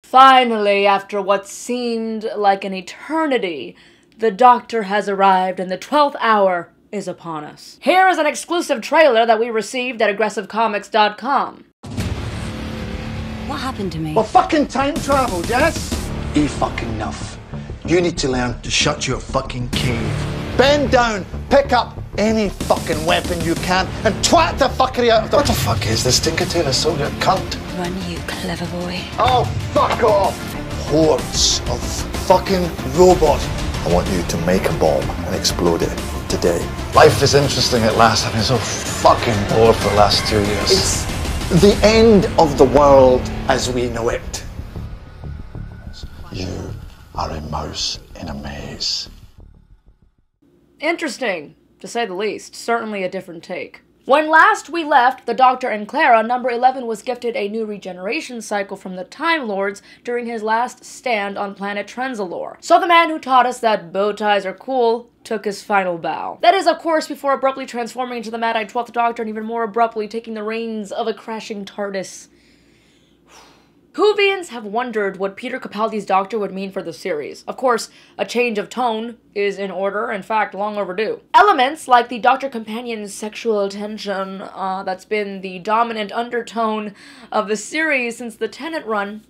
Finally, after what seemed like an eternity, the Doctor has arrived and the 12th hour is upon us. Here is an exclusive trailer that we received at aggressivecomics.com. What happened to me? Well, fucking time travel, yes? Fucking enough. You need to learn to shut your fucking cave. Bend down, pick up any fucking weapon you can, and twat the fuckery out of the... What the fuck is this Tinker Soldier cunt? Run, you clever boy. Oh, fuck off! Hordes of fucking robots. I want you to make a bomb and explode it today. Life is interesting at last. I've been so fucking bored for the last 2 years. It's the end of the world as we know it. You are a mouse in a maze. Interesting, to say the least. Certainly a different take. When last we left the Doctor and Clara, number 11 was gifted a new regeneration cycle from the Time Lords during his last stand on planet Trenzalore. So the man who taught us that bow ties are cool took his final bow. That is, of course, before abruptly transforming into the Mad-Eyed 12th Doctor and even more abruptly taking the reins of a crashing TARDIS. Whovians have wondered what Peter Capaldi's Doctor would mean for the series. Of course, a change of tone is in order, in fact, long overdue. Elements like the Doctor Companion's sexual tension that's been the dominant undertone of the series since the Tennant run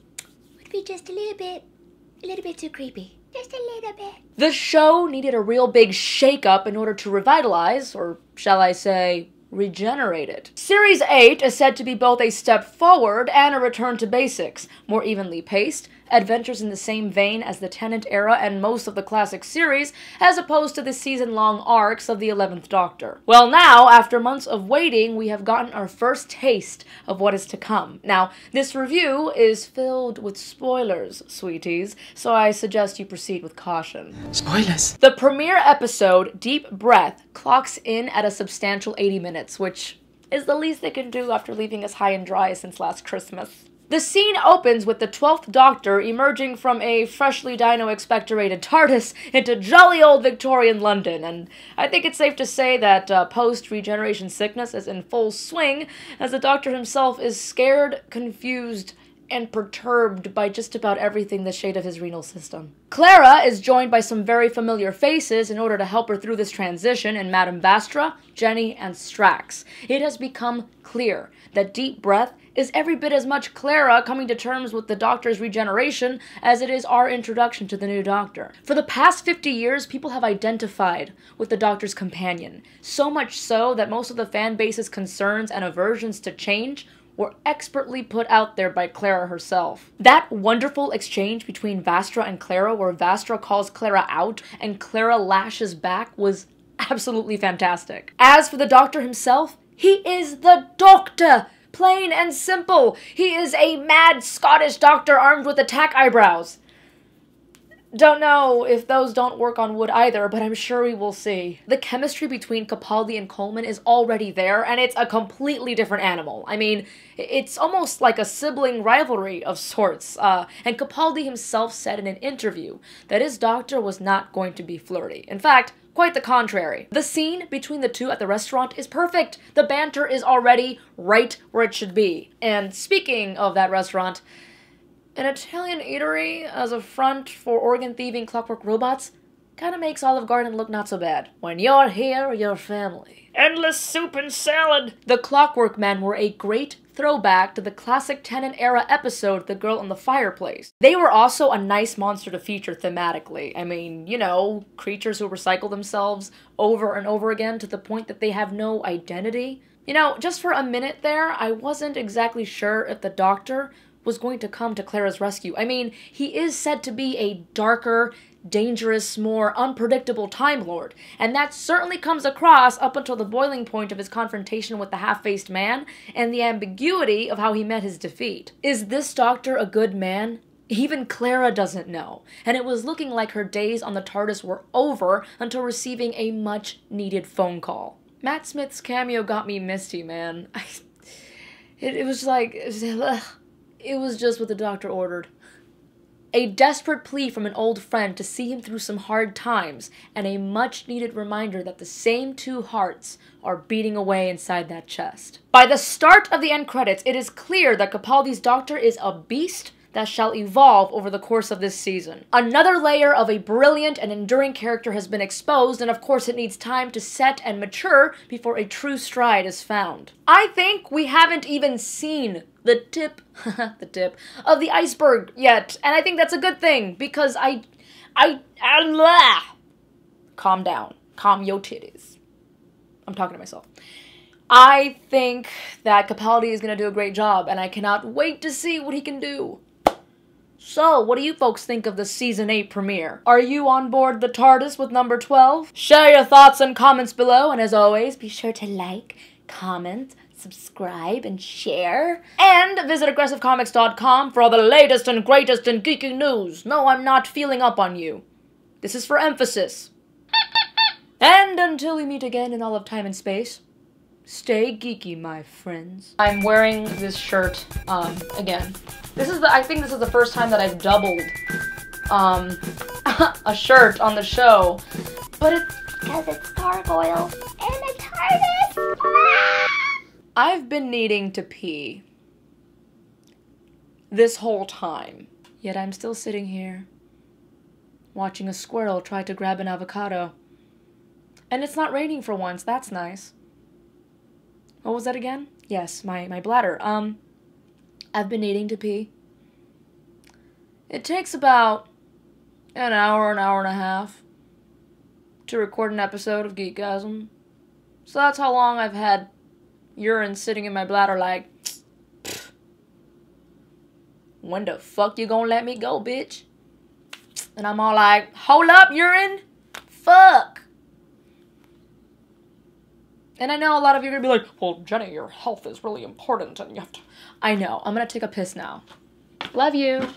would be just a little bit too creepy. Just a little bit. The show needed a real big shake-up in order to revitalize, or shall I say, regenerated. Series 8 is said to be both a step forward and a return to basics, more evenly paced, adventures in the same vein as the Tennant era and most of the classic series, as opposed to the season-long arcs of the 11th Doctor. Well, now, after months of waiting, we have gotten our first taste of what is to come. Now, this review is filled with spoilers, sweeties, so I suggest you proceed with caution. Spoilers. The premiere episode, Deep Breath, clocks in at a substantial 80 minutes, which is the least they can do after leaving us high and dry since last Christmas. The scene opens with the 12th Doctor emerging from a freshly dino-expectorated TARDIS into jolly old Victorian London, and I think it's safe to say that post-regeneration sickness is in full swing, as the Doctor himself is scared, confused, and perturbed by just about everything the shade of his renal system. Clara is joined by some very familiar faces in order to help her through this transition in Madame Vastra, Jenny, and Strax. It has become clear that Deep Breath is every bit as much Clara coming to terms with the Doctor's regeneration as it is our introduction to the new Doctor. For the past 50 years, people have identified with the Doctor's companion, so much so that most of the fan base's concerns and aversions to change were expertly put out there by Clara herself. That wonderful exchange between Vastra and Clara, where Vastra calls Clara out and Clara lashes back, was absolutely fantastic. As for the Doctor himself, he is the Doctor! Plain and simple. He is a mad Scottish doctor armed with attack eyebrows. Don't know if those don't work on wood either, but I'm sure we will see. The chemistry between Capaldi and Coleman is already there, and it's a completely different animal. I mean, it's almost like a sibling rivalry of sorts. And Capaldi himself said in an interview that his Doctor was not going to be flirty. In fact, quite the contrary. The scene between the two at the restaurant is perfect. The banter is already right where it should be. And speaking of that restaurant, an Italian eatery as a front for organ-thieving clockwork robots kind of makes Olive Garden look not so bad. When you're here, you're family. Endless soup and salad! The Clockwork Men were a great throwback to the classic Tennant-era episode, The Girl in the Fireplace. They were also a nice monster to feature thematically. I mean, you know, creatures who recycle themselves over and over again to the point that they have no identity. You know, just for a minute there, I wasn't exactly sure if the Doctor was going to come to Clara's rescue. I mean, he is said to be a darker, dangerous, more unpredictable Time Lord, and that certainly comes across up until the boiling point of his confrontation with the half-faced man, and the ambiguity of how he met his defeat. Is this Doctor a good man? Even Clara doesn't know, and it was looking like her days on the TARDIS were over until receiving a much-needed phone call. Matt Smith's cameo got me misty, man. It was like... It was just what the Doctor ordered. A desperate plea from an old friend to see him through some hard times, and a much-needed reminder that the same two hearts are beating away inside that chest. By the start of the end credits, it is clear that Capaldi's Doctor is a beast that shall evolve over the course of this season. Another layer of a brilliant and enduring character has been exposed, and of course it needs time to set and mature before a true stride is found. I think we haven't even seen the tip, of the iceberg yet, and I think that's a good thing, because calm down. Calm your titties. I'm talking to myself. I think that Capaldi is going to do a great job, and I cannot wait to see what he can do. So, what do you folks think of the Season 8 premiere? Are you on board the TARDIS with number 12? Share your thoughts and comments below, and as always, be sure to like, comment, subscribe, and share. And visit aggressivecomics.com for all the latest and greatest in geeky news. No, I'm not feeling up on you. This is for emphasis. And until we meet again in all of time and space, stay geeky, my friends. I'm wearing this shirt, again. I think this is the first time that I've doubled, a shirt on the show. But it's because it's Gargoyles and a TARDIS. I've been needing to pee this whole time, yet I'm still sitting here, watching a squirrel try to grab an avocado. And it's not raining for once, that's nice. What was that again? Yes, my bladder. I've been needing to pee. It takes about an hour and a half to record an episode of Geekgasm. So that's how long I've had urine sitting in my bladder like, when the fuck you gonna let me go, bitch? And I'm all like, hold up, urine? Fuck. And I know a lot of you are gonna be like, well, Jenny, your health is really important and you have to... I know. I'm gonna take a piss now. Love you.